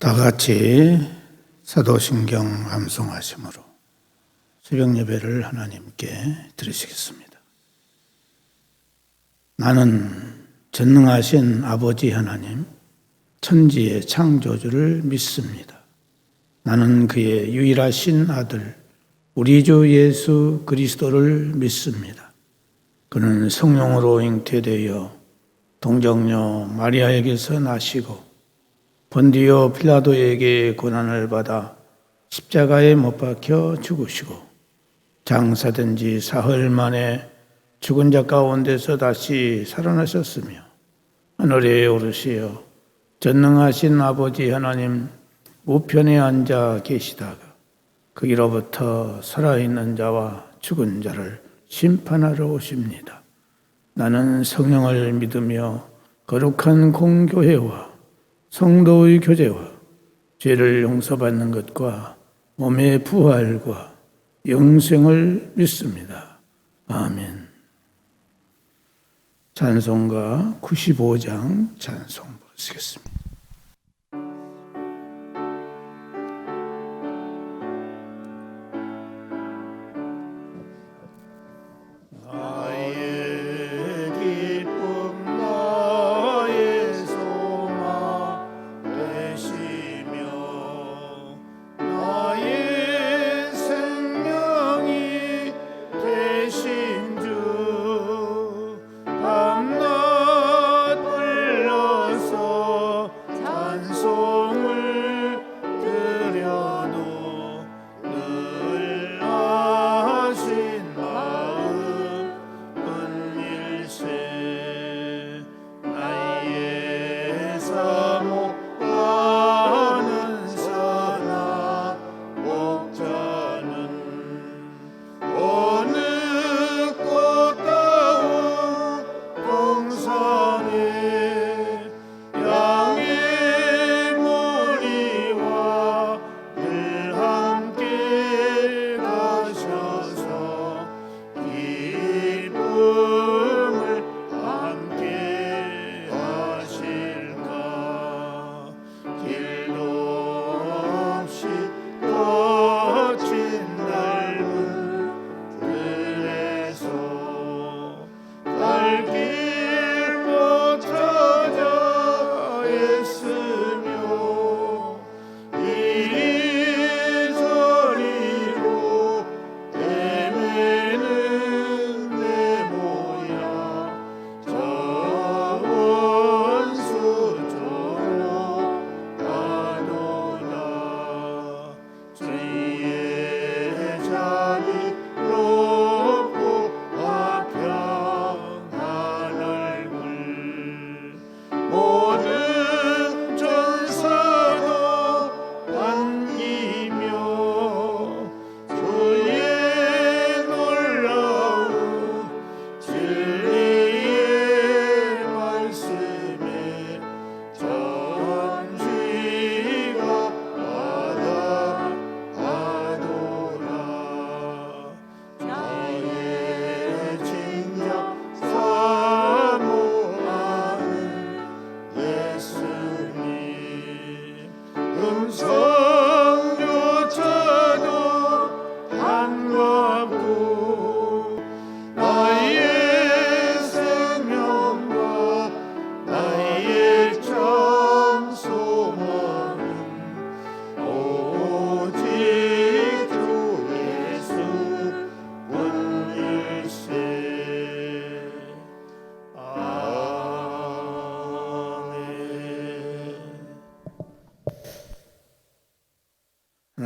다 같이 사도신경 암송하심으로 새벽 예배를 하나님께 드리시겠습니다. 나는 전능하신 아버지 하나님, 천지의 창조주를 믿습니다. 나는 그의 유일하신 아들, 우리 주 예수 그리스도를 믿습니다. 그는 성령으로 잉태되어 동정녀 마리아에게서 나시고 본디오 필라도에게 고난을 받아 십자가에 못 박혀 죽으시고 장사된 지 사흘 만에 죽은 자 가운데서 다시 살아나셨으며 하늘에 오르시어 전능하신 아버지 하나님 우편에 앉아 계시다가 거기로부터 살아있는 자와 죽은 자를 심판하러 오십니다. 나는 성령을 믿으며 거룩한 공교회와 성도의 교제와 죄를 용서받는 것과 몸의 부활과 영생을 믿습니다. 아멘. 찬송가 95장 찬송 부르시겠습니다.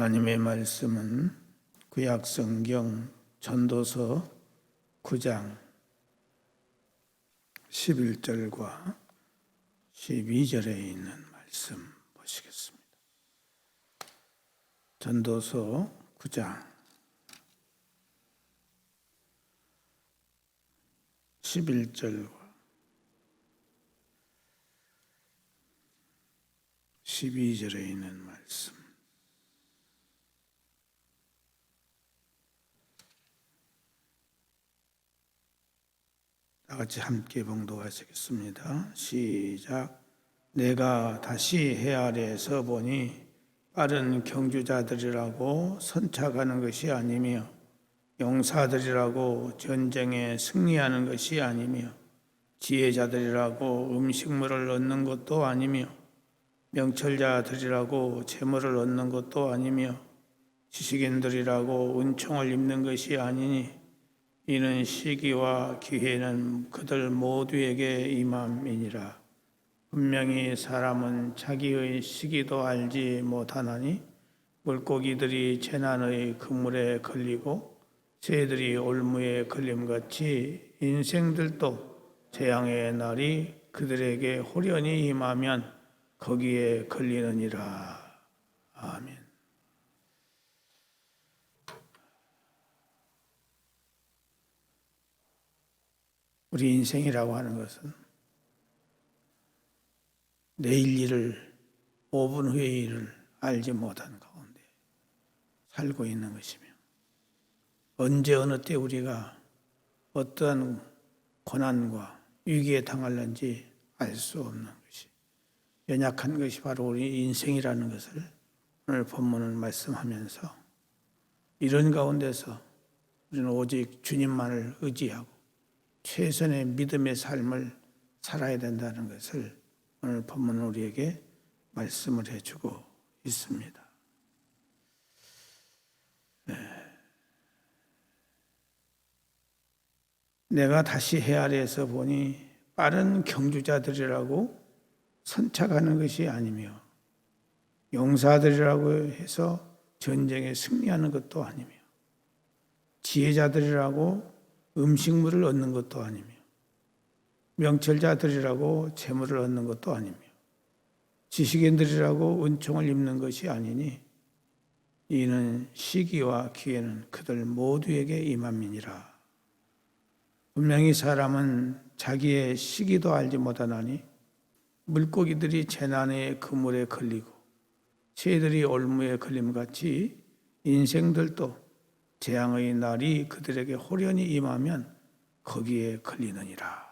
하나님의 말씀은 구약성경 전도서 9장 11절과 12절에 있는 말씀 보시겠습니다. 전도서 9장 11절과 12절에 있는 말씀. 다 같이 함께 봉독하시겠습니다. 시작. 내가 다시 해 아래에서 보니 빠른 경주자들이라고 선착하는 것이 아니며 용사들이라고 전쟁에 승리하는 것이 아니며 지혜자들이라고 음식물을 얻는 것도 아니며 명철자들이라고 재물을 얻는 것도 아니며 지식인들이라고 은총을 입는 것이 아니니 이는 시기와 기회는 그들 모두에게 임함이니라. 분명히 사람은 자기의 시기도 알지 못하나니 물고기들이 재난의 그물에 걸리고 새들이 올무에 걸림같이 인생들도 재앙의 날이 그들에게 홀연히 임하면 거기에 걸리느니라. 아멘. 우리 인생이라고 하는 것은 내일 일을 5분 후의 일을 알지 못하는 가운데 살고 있는 것이며 언제 어느 때 우리가 어떠한 고난과 위기에 당할는지 알 수 없는 것이 연약한 것이 바로 우리 인생이라는 것을 오늘 본문은 말씀하면서 이런 가운데서 우리는 오직 주님만을 의지하고 최선의 믿음의 삶을 살아야 된다는 것을 오늘 본문은 우리에게 말씀을 해주고 있습니다. 내가 다시 해 아래에서 보니 빠른 경주자들이라고 선착하는 것이 아니며 용사들이라고 해서 전쟁에 승리하는 것도 아니며 지혜자들이라고 음식물을 얻는 것도 아니며 명철자들이라고 재물을 얻는 것도 아니며 지식인들이라고 은총을 입는 것이 아니니 이는 시기와 기회는 그들 모두에게 임함이니라. 분명히 사람은 자기의 시기도 알지 못하나니 물고기들이 재난의 그물에 걸리고 새들이 올무에 걸림같이 인생들도 재앙의 날이 그들에게 홀연히 임하면 거기에 걸리느니라.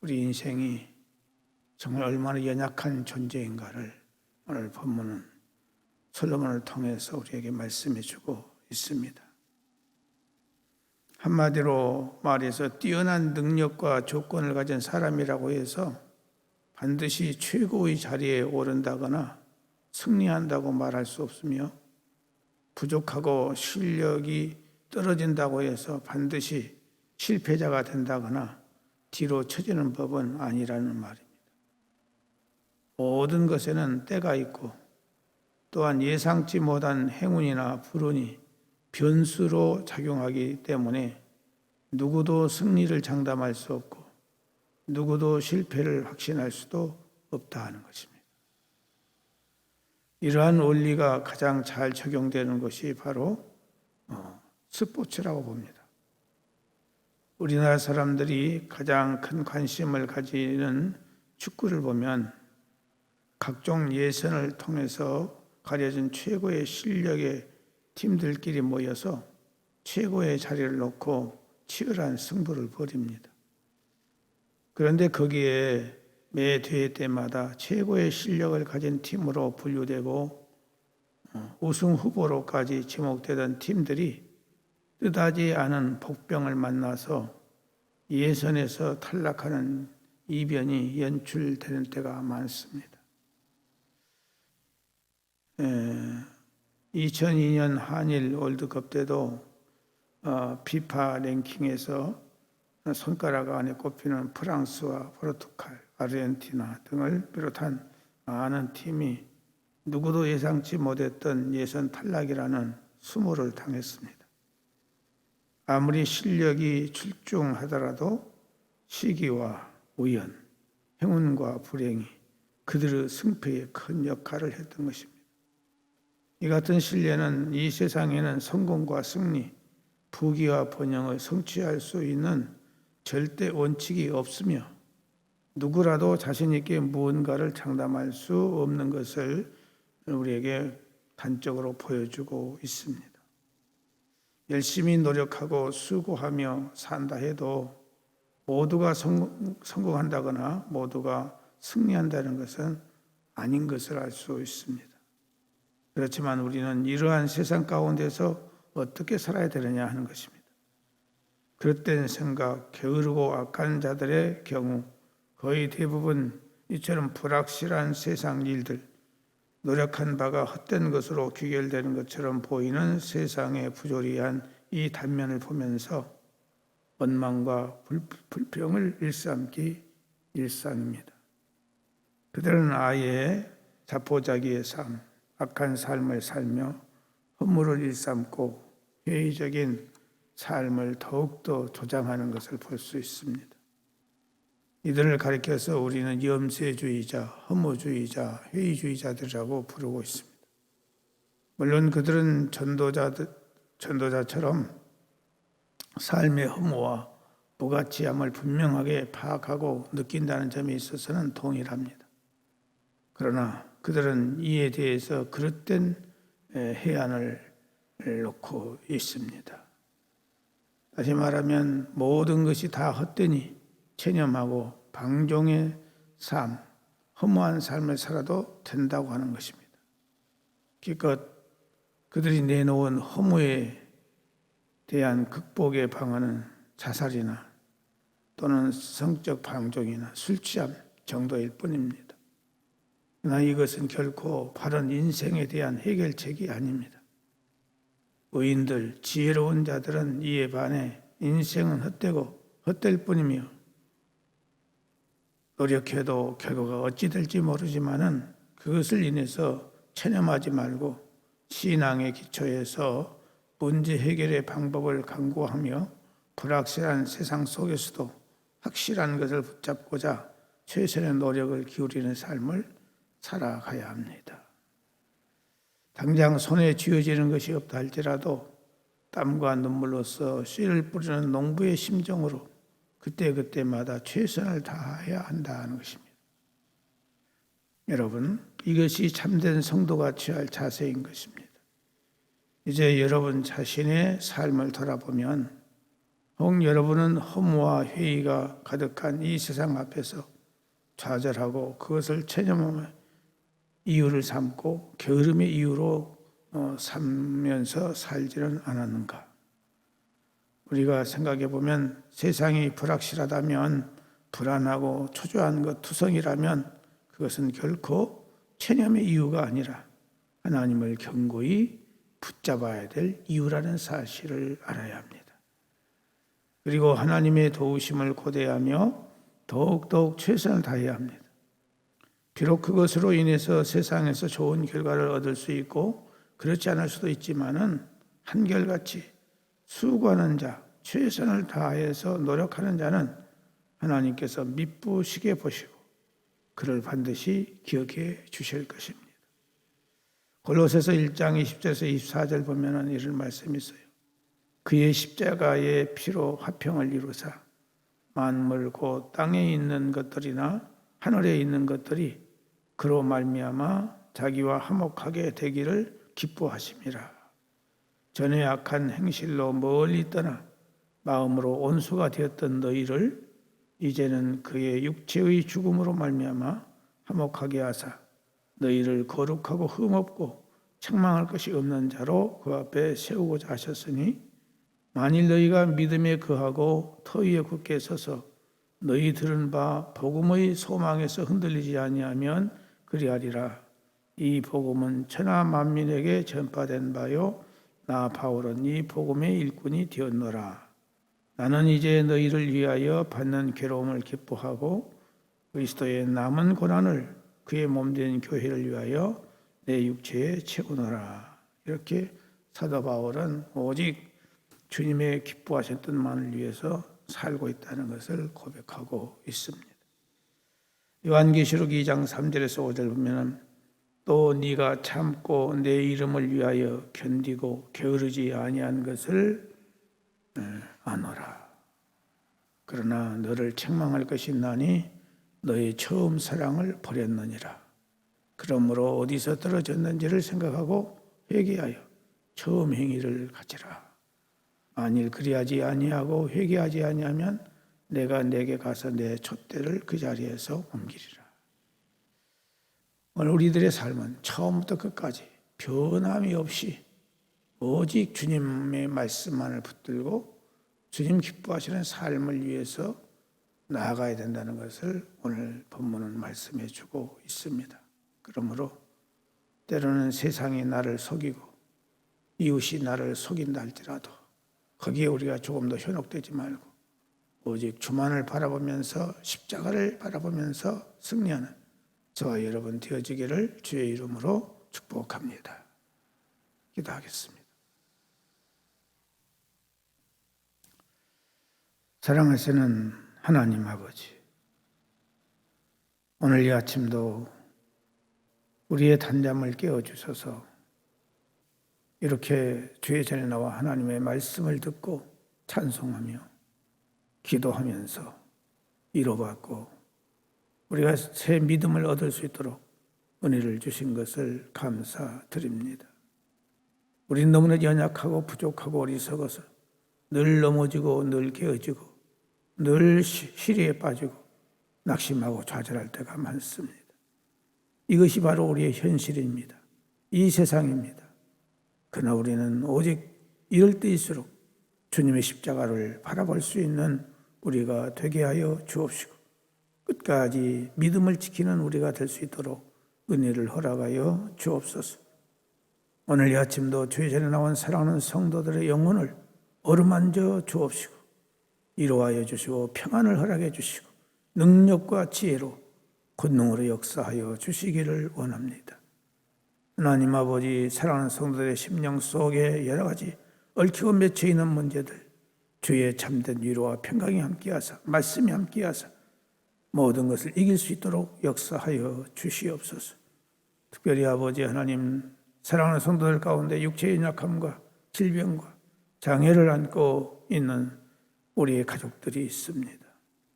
우리 인생이 정말 얼마나 연약한 존재인가를 오늘 본문은 솔로몬을 통해서 우리에게 말씀해 주고 있습니다. 한마디로 말해서 뛰어난 능력과 조건을 가진 사람이라고 해서 반드시 최고의 자리에 오른다거나 승리한다고 말할 수 없으며 부족하고 실력이 떨어진다고 해서 반드시 실패자가 된다거나 뒤로 처지는 법은 아니라는 말입니다. 모든 것에는 때가 있고 또한 예상치 못한 행운이나 불운이 변수로 작용하기 때문에 누구도 승리를 장담할 수 없고 누구도 실패를 확신할 수도 없다 하는 것입니다. 이러한 원리가 가장 잘 적용되는 것이 바로 스포츠라고 봅니다. 우리나라 사람들이 가장 큰 관심을 가지는 축구를 보면 각종 예선을 통해서 가려진 최고의 실력의 팀들끼리 모여서 최고의 자리를 놓고 치열한 승부를 벌입니다. 그런데 거기에 매 대회 때마다 최고의 실력을 가진 팀으로 분류되고 우승 후보로까지 지목되던 팀들이 뜻하지 않은 복병을 만나서 예선에서 탈락하는 이변이 연출되는 때가 많습니다. 2002년 한일 월드컵 때도 피파 랭킹에서 손가락 안에 꼽히는 프랑스와 포르투갈, 아르헨티나 등을 비롯한 많은 팀이 누구도 예상치 못했던 예선 탈락이라는 수모를 당했습니다. 아무리 실력이 출중하더라도 시기와 우연, 행운과 불행이 그들의 승패에 큰 역할을 했던 것입니다. 이 같은 신뢰는 이 세상에는 성공과 승리, 부귀와 번영을 성취할 수 있는 절대 원칙이 없으며 누구라도 자신 있게 무언가를 장담할 수 없는 것을 우리에게 단적으로 보여주고 있습니다. 열심히 노력하고 수고하며 산다 해도 모두가 성공한다거나 모두가 승리한다는 것은 아닌 것을 알 수 있습니다. 그렇지만 우리는 이러한 세상 가운데서 어떻게 살아야 되느냐 하는 것입니다. 그릇된 생각, 게으르고 악한 자들의 경우 거의 대부분 이처럼 불확실한 세상 일들, 노력한 바가 헛된 것으로 귀결되는 것처럼 보이는 세상의 부조리한 이 단면을 보면서 원망과 불평을 일삼기 일상입니다. 그들은 아예 자포자기의 삶, 악한 삶을 살며 허물을 일삼고 회의적인 삶을 더욱더 조장하는 것을 볼 수 있습니다. 이들을 가리켜서 우리는 염세주의자, 허무주의자, 회의주의자들이라고 부르고 있습니다. 물론 그들은 전도자처럼 삶의 허무와 무가치함을 분명하게 파악하고 느낀다는 점에 있어서는 동일합니다. 그러나 그들은 이에 대해서 그릇된 해안을 놓고 있습니다. 다시 말하면 모든 것이 다 헛되니 체념하고 방종의 삶, 허무한 삶을 살아도 된다고 하는 것입니다. 기껏 그들이 내놓은 허무에 대한 극복의 방안은 자살이나 또는 성적 방종이나 술 취함 정도일 뿐입니다. 그러나 이것은 결코 바른 인생에 대한 해결책이 아닙니다. 의인들, 지혜로운 자들은 이에 반해 인생은 헛되고 헛될 뿐이며 노력해도 결과가 어찌 될지 모르지만은 그것을 인해서 체념하지 말고 신앙의 기초에서 문제 해결의 방법을 강구하며 불확실한 세상 속에서도 확실한 것을 붙잡고자 최선의 노력을 기울이는 삶을 살아가야 합니다. 당장 손에 쥐어지는 것이 없다 할지라도 땀과 눈물로써 씨를 뿌리는 농부의 심정으로 그때그때마다 최선을 다해야 한다는 것입니다. 여러분, 이것이 참된 성도가 취할 자세인 것입니다. 이제 여러분 자신의 삶을 돌아보면 혹 여러분은 허무와 회의가 가득한 이 세상 앞에서 좌절하고 그것을 체념하며 이유를 삼고 게으름의 이유로 삼면서 살지는 않았는가? 우리가 생각해 보면 세상이 불확실하다면 불안하고 초조한 것 투성이라면 그것은 결코 체념의 이유가 아니라 하나님을 견고히 붙잡아야 될 이유라는 사실을 알아야 합니다. 그리고 하나님의 도우심을 고대하며 더욱더욱 최선을 다해야 합니다. 비록 그것으로 인해서 세상에서 좋은 결과를 얻을 수 있고 그렇지 않을 수도 있지만은 한결같이 수고하는 자, 최선을 다해서 노력하는 자는 하나님께서 미쁘시게 보시고 그를 반드시 기억해 주실 것입니다. 골로새서 1장 20절에서 24절 보면은 이런 말씀이 있어요. 그의 십자가의 피로 화평을 이루사 만물 곧 땅에 있는 것들이나 하늘에 있는 것들이 그로 말미암아 자기와 화목하게 되기를 기뻐하심이라. 전에 악한 행실로 멀리 떠나 마음으로 온수가 되었던 너희를 이제는 그의 육체의 죽음으로 말미암아 화목하게 하사 너희를 거룩하고 흠없고 책망할 것이 없는 자로 그 앞에 세우고자 하셨으니 만일 너희가 믿음에 거하고 터 위에 굳게 서서 너희 들은 바 복음의 소망에서 흔들리지 아니하면 그리하리라. 이 복음은 천하 만민에게 전파된 바요 나 바울은 이 복음의 일꾼이 되었노라. 나는 이제 너희를 위하여 받는 괴로움을 기뻐하고 그리스도의 남은 고난을 그의 몸된 교회를 위하여 내 육체에 채우노라. 이렇게 사도 바울은 오직 주님의 기뻐하셨던 만을 위해서 살고 있다는 것을 고백하고 있습니다. 요한계시록 2장 3절에서 5절 보면 또 네가 참고 내 이름을 위하여 견디고 게으르지 아니한 것을 아노라. 그러나 너를 책망할 것이 있나니 너의 처음 사랑을 버렸느니라. 그러므로 어디서 떨어졌는지를 생각하고 회개하여 처음 행위를 가지라. 만일 그리하지 아니하고 회개하지 아니하면 내가 내게 가서 내 촛대를 그 자리에서 옮기리라. 오늘 우리들의 삶은 처음부터 끝까지 변함이 없이 오직 주님의 말씀만을 붙들고 주님 기뻐하시는 삶을 위해서 나아가야 된다는 것을 오늘 본문은 말씀해 주고 있습니다. 그러므로 때로는 세상이 나를 속이고 이웃이 나를 속인다 할지라도 거기에 우리가 조금 더 현혹되지 말고 오직 주만을 바라보면서 십자가를 바라보면서 승리하는 저와 여러분 되어지기를 주의 이름으로 축복합니다. 기도하겠습니다. 사랑하시는 하나님 아버지, 오늘 이 아침도 우리의 단잠을 깨워주셔서 이렇게 주의 전에 나와 하나님의 말씀을 듣고 찬송하며 기도하면서 위로받고 우리가 새 믿음을 얻을 수 있도록 은혜를 주신 것을 감사드립니다. 우리는 너무나 연약하고 부족하고 어리석어서 늘 넘어지고 늘 깨어지고 늘 시리에 빠지고 낙심하고 좌절할 때가 많습니다. 이것이 바로 우리의 현실입니다. 이 세상입니다. 그러나 우리는 오직 이럴 때일수록 주님의 십자가를 바라볼 수 있는 우리가 되게 하여 주옵시고 끝까지 믿음을 지키는 우리가 될 수 있도록 은혜를 허락하여 주옵소서. 오늘 이 아침도 주의 전에 나온 사랑하는 성도들의 영혼을 어루만져 주옵시고 위로하여 주시고 평안을 허락해 주시고 능력과 지혜로 권능으로 역사하여 주시기를 원합니다. 하나님 아버지, 사랑하는 성도들의 심령 속에 여러 가지 얽히고 맺혀 있는 문제들 주의 참된 위로와 평강이 함께하사 말씀이 함께하사 모든 것을 이길 수 있도록 역사하여 주시옵소서. 특별히 아버지 하나님, 사랑하는 성도들 가운데 육체의 연약함과 질병과 장애를 안고 있는 우리의 가족들이 있습니다.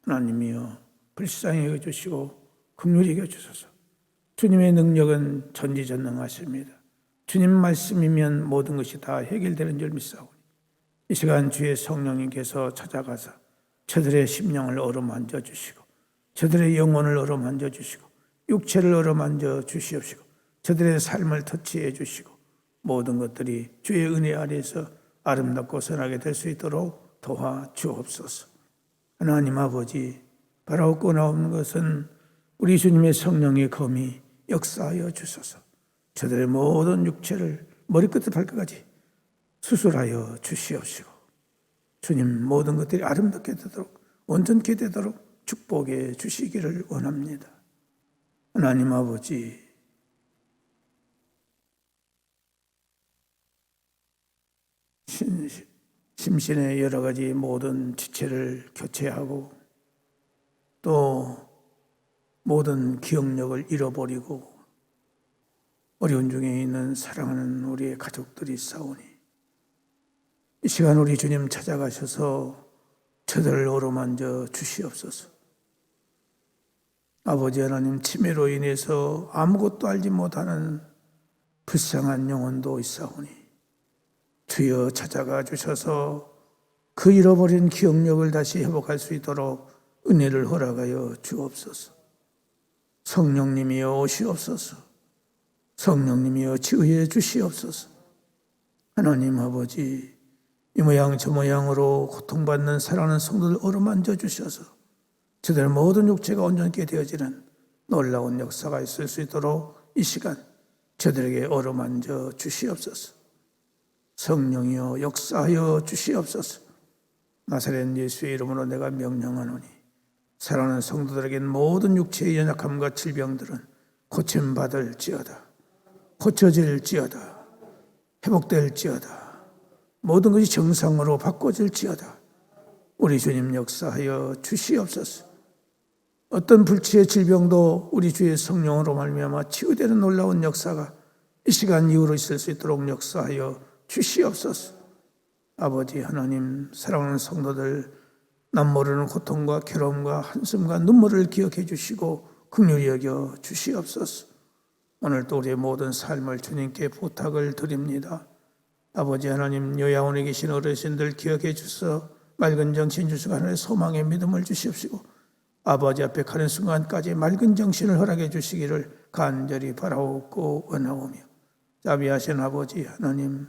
하나님이여 불쌍히 여겨주시고 긍휼히 여겨주소서. 주님의 능력은 전지전능하십니다. 주님 말씀이면 모든 것이 다 해결되는 줄 믿사오니 이 시간 주의 성령님께서 찾아가서 저들의 심령을 어루만져 주시고 저들의 영혼을 어루만져 주시고 육체를 어루만져 주시옵시고 저들의 삶을 터치해 주시고 모든 것들이 주의 은혜 아래에서 아름답고 선하게 될 수 있도록 도와주옵소서. 하나님 아버지, 바라옵고 나오는 것은 우리 주님의 성령의 검이 역사하여 주소서. 저들의 모든 육체를 머리끝부터 발끝까지 수술하여 주시옵시고 주님 모든 것들이 아름답게 되도록 온전케 되도록 축복해 주시기를 원합니다. 하나님 아버지, 심신의 여러 가지 모든 지체를 교체하고 또 모든 기억력을 잃어버리고 어려운 중에 있는 사랑하는 우리의 가족들이 있사오니 이 시간 우리 주님 찾아가셔서 저들을 어루만져 주시옵소서. 아버지 하나님, 치매로 인해서 아무것도 알지 못하는 불쌍한 영혼도 있사오니 주여 찾아가 주셔서 그 잃어버린 기억력을 다시 회복할 수 있도록 은혜를 허락하여 주옵소서. 성령님이여 오시옵소서. 성령님이여 치유해 주시옵소서. 하나님 아버지, 이 모양 저 모양으로 고통받는 사랑하는 성도들 어루만져 주셔서 저들 모든 육체가 온전케 되어지는 놀라운 역사가 있을 수 있도록 이 시간 저들에게 어루만져 주시옵소서. 성령이여 역사하여 주시옵소서. 나사렛 예수의 이름으로 내가 명령하노니 사랑하는 성도들에겐 모든 육체의 연약함과 질병들은 고침받을지어다. 고쳐질지어다. 회복될지어다. 모든 것이 정상으로 바꿔질지어다. 우리 주님 역사하여 주시옵소서. 어떤 불치의 질병도 우리 주의 성령으로 말미암아 치유되는 놀라운 역사가 이 시간 이후로 있을 수 있도록 역사하여 주시옵소서. 아버지 하나님, 사랑하는 성도들 남 모르는 고통과 괴로움과 한숨과 눈물을 기억해 주시고 긍휼히 여겨 주시옵소서. 오늘 또 우리의 모든 삶을 주님께 부탁을 드립니다. 아버지 하나님, 요양원에 계신 어르신들 기억해 주셔서 맑은 정신 주시고 하나님의 소망의 믿음을 주시옵시고 아버지 앞에 가는 순간까지 맑은 정신을 허락해 주시기를 간절히 바라옵고 원하오며, 자비하신 아버지 하나님,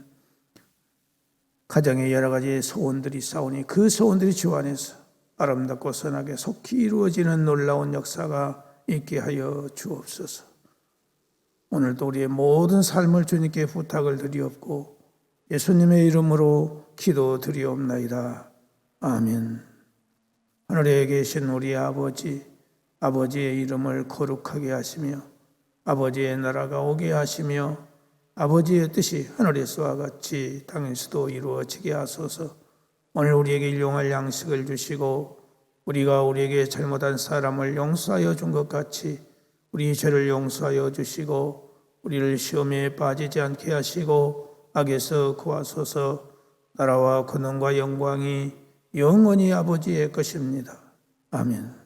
가정에 여러 가지 소원들이 싸우니 그 소원들이 주 안에서 아름답고 선하게 속히 이루어지는 놀라운 역사가 있게 하여 주옵소서. 오늘도 우리의 모든 삶을 주님께 부탁을 드리옵고 예수님의 이름으로 기도드리옵나이다. 아멘. 하늘에 계신 우리 아버지, 아버지의 이름을 거룩하게 하시며 아버지의 나라가 오게 하시며 아버지의 뜻이 하늘에서와 같이 땅에서도 이루어지게 하소서. 오늘 우리에게 일용할 양식을 주시고 우리가 우리에게 잘못한 사람을 용서하여 준 것 같이 우리 죄를 용서하여 주시고 우리를 시험에 빠지지 않게 하시고 악에서 구하소서. 나라와 권능과 영광이 영원히 아버지의 것입니다. 아멘.